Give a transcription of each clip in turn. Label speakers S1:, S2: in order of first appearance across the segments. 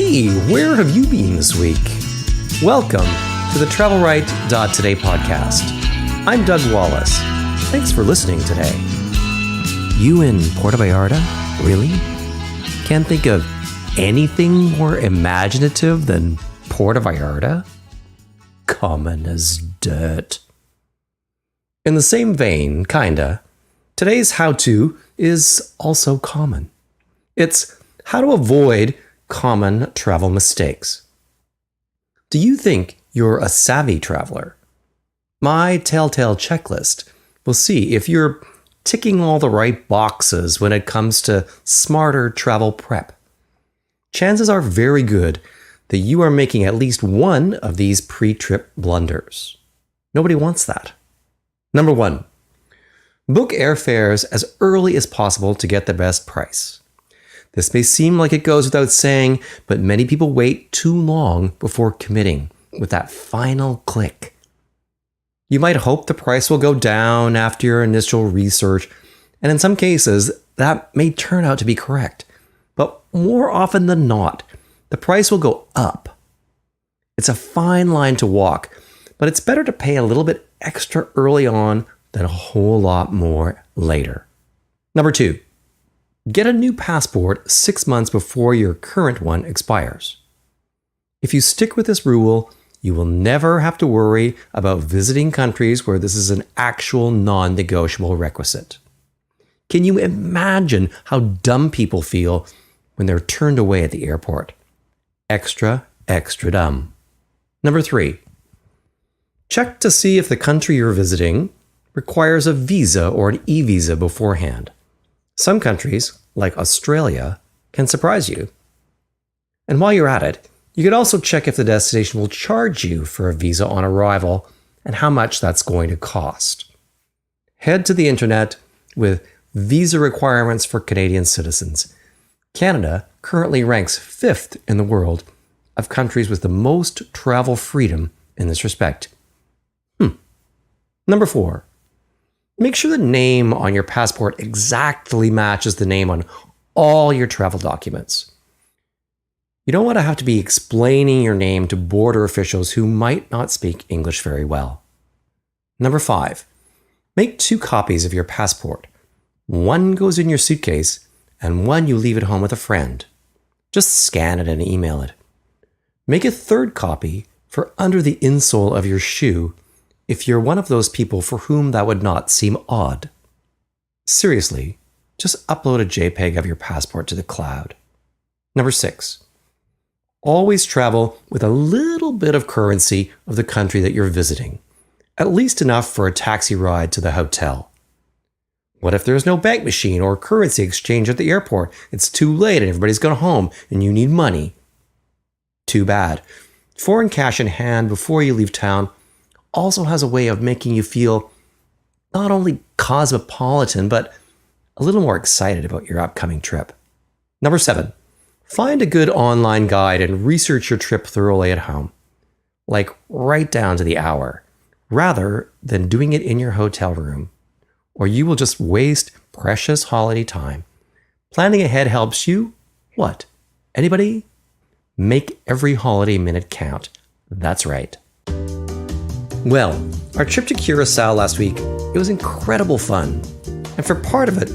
S1: Hey, where have you been this week? Welcome to the TravelRight.Today podcast. I'm Doug Wallace. Thanks for listening today. You in Puerto Vallarta? Really? Can't think of anything more imaginative than Puerto Vallarta? Common as dirt. In the same vein, kinda, today's how-to is also common. It's how to avoid common travel mistakes. Do you think you're a savvy traveler? My telltale checklist will see if you're ticking all the right boxes when it comes to smarter travel prep. Chances are very good that you are making at least one of these pre-trip blunders. Nobody wants that. Number 1, book airfares as early as possible to get the best price. This may seem like it goes without saying, but many people wait too long before committing with that final click. You might hope the price will go down after your initial research, and in some cases, that may turn out to be correct. But more often than not, the price will go up. It's a fine line to walk, but it's better to pay a little bit extra early on than a whole lot more later. Number 2, get a new passport 6 months before your current one expires. If you stick with this rule, you will never have to worry about visiting countries where this is an actual non-negotiable requisite. Can you imagine how dumb people feel when they're turned away at the airport? Extra, extra dumb. Number 3, check to see if the country you're visiting requires a visa or an e-visa beforehand. Some countries, like Australia, can surprise you. And while you're at it, you could also check if the destination will charge you for a visa on arrival and how much that's going to cost. Head to the internet with visa requirements for Canadian citizens. Canada currently ranks 5th in the world of countries with the most travel freedom in this respect. Number 4, make sure the name on your passport exactly matches the name on all your travel documents. You don't want to have to be explaining your name to border officials who might not speak English very well. Number 5, make 2 copies of your passport. One goes in your suitcase and one you leave at home with a friend. Just scan it and email it. Make a 3rd copy for under the insole of your shoe if you're one of those people for whom that would not seem odd. Seriously, just upload a JPEG of your passport to the cloud. Number 6, always travel with a little bit of currency of the country that you're visiting, at least enough for a taxi ride to the hotel. What if there's no bank machine or currency exchange at the airport? It's too late and everybody's gone home and you need money. Too bad. Foreign cash in hand before you leave town also has a way of making you feel not only cosmopolitan, but a little more excited about your upcoming trip. Number 7, find a good online guide and research your trip thoroughly at home, like right down to the hour, rather than doing it in your hotel room, or you will just waste precious holiday time. Planning ahead helps you, what? Anybody? Make every holiday minute count. That's right. Well, our trip to Curaçao last week, it was incredible fun. And for part of it,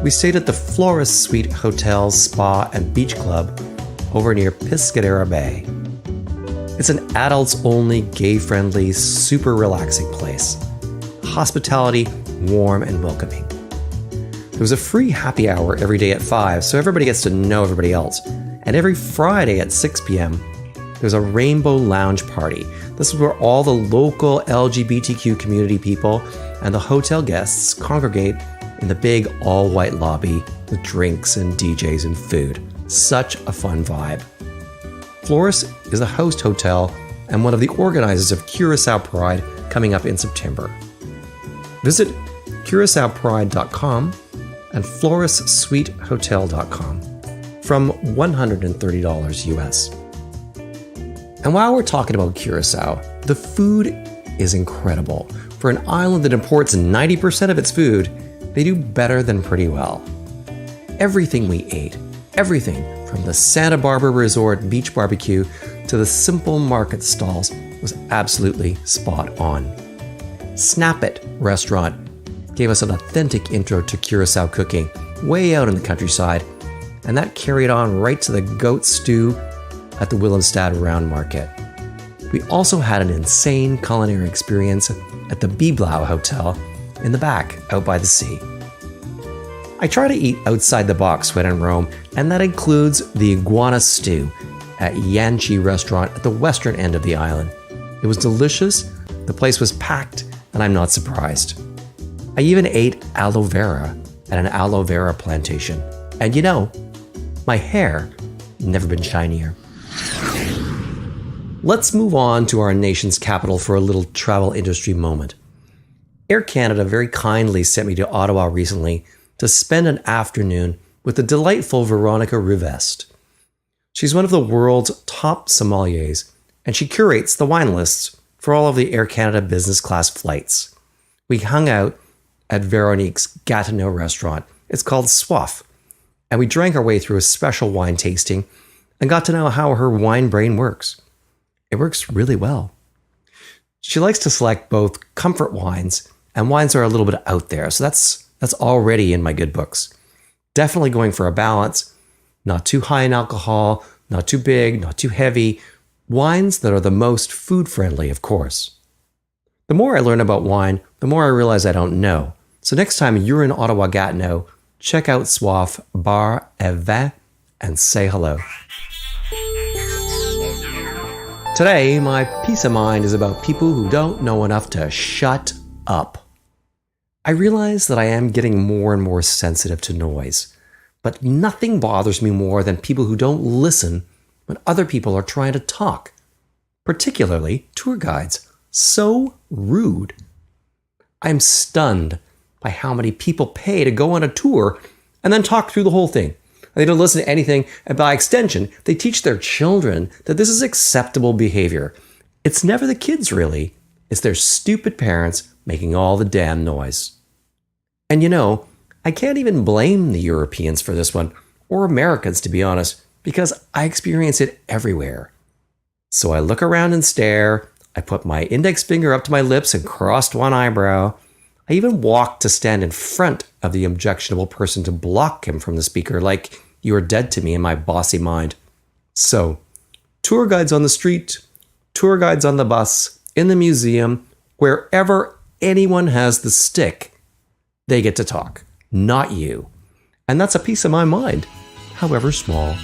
S1: we stayed at the Floris Suite Hotel Spa and Beach Club over near Pescadero Bay. It's an adults-only, gay-friendly, super relaxing place. Hospitality, warm and welcoming. There was a free happy hour every day at 5, so everybody gets to know everybody else. And every Friday at 6 p.m., there's a rainbow lounge party. This is where all the local LGBTQ community people and the hotel guests congregate in the big all-white lobby with drinks and DJs and food. Such a fun vibe. Floris is the host hotel and one of the organizers of Curaçao Pride coming up in September. Visit CuraçaoPride.com and FlorisSuiteHotel.com from $130 US. And while we're talking about Curaçao, the food is incredible. For an island that imports 90% of its food, they do better than pretty well. Everything we ate, everything from the Santa Barbara Resort beach barbecue to the simple market stalls, was absolutely spot on. Snap It restaurant gave us an authentic intro to Curaçao cooking way out in the countryside, and that carried on right to the goat stew at the Willemstad Round Market. We also had an insane culinary experience at the Biblau Hotel in the back, out by the sea. I try to eat outside the box when in Rome, and that includes the iguana stew at Yanchi restaurant at the western end of the island. It was delicious, the place was packed, and I'm not surprised. I even ate aloe vera at an aloe vera plantation. And you know, my hair never been shinier. Let's move on to our nation's capital for a little travel industry moment. Air Canada very kindly sent me to Ottawa recently to spend an afternoon with the delightful Véronique Rivest. She's one of the world's top sommeliers, and she curates the wine lists for all of the Air Canada business class flights. We hung out at Véronique's Gatineau restaurant. It's called Soif, and we drank our way through a special wine tasting and got to know how her wine brain works. It works really well. She likes to select both comfort wines and wines that are a little bit out there, so that's already in my good books. Definitely going for a balance, not too high in alcohol, not too big, not too heavy, wines that are the most food friendly, of course. The more I learn about wine, the more I realize I don't know. So next time you're in Ottawa Gatineau, check out Soif Bar et Vin and say hello. Today, my peace of mind is about people who don't know enough to shut up. I realize that I am getting more and more sensitive to noise, but nothing bothers me more than people who don't listen when other people are trying to talk, particularly tour guides. So rude. I'm stunned by how many people pay to go on a tour and then talk through the whole thing. They don't listen to anything, and by extension, they teach their children that this is acceptable behavior. It's never the kids, really. It's their stupid parents making all the damn noise. And you know, I can't even blame the Europeans for this one, or Americans, to be honest, because I experience it everywhere. So I look around and stare. I put my index finger up to my lips and crossed one eyebrow. I even walked to stand in front of the objectionable person to block him from the speaker, like you are dead to me in my bossy mind. So, tour guides on the street, tour guides on the bus, in the museum, wherever anyone has the stick, they get to talk, not you. And that's a piece of my mind, however small.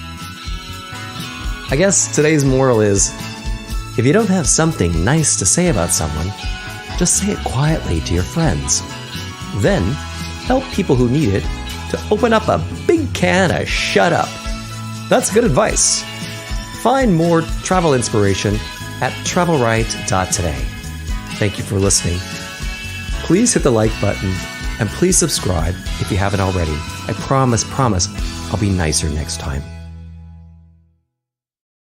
S1: I guess today's moral is, if you don't have something nice to say about someone, just say it quietly to your friends. Then, help people who need it to open up a big can of shut up. That's good advice. Find more travel inspiration at TravelRight.Today. Thank you for listening. Please hit the like button and please subscribe if you haven't already. I promise, I'll be nicer next time.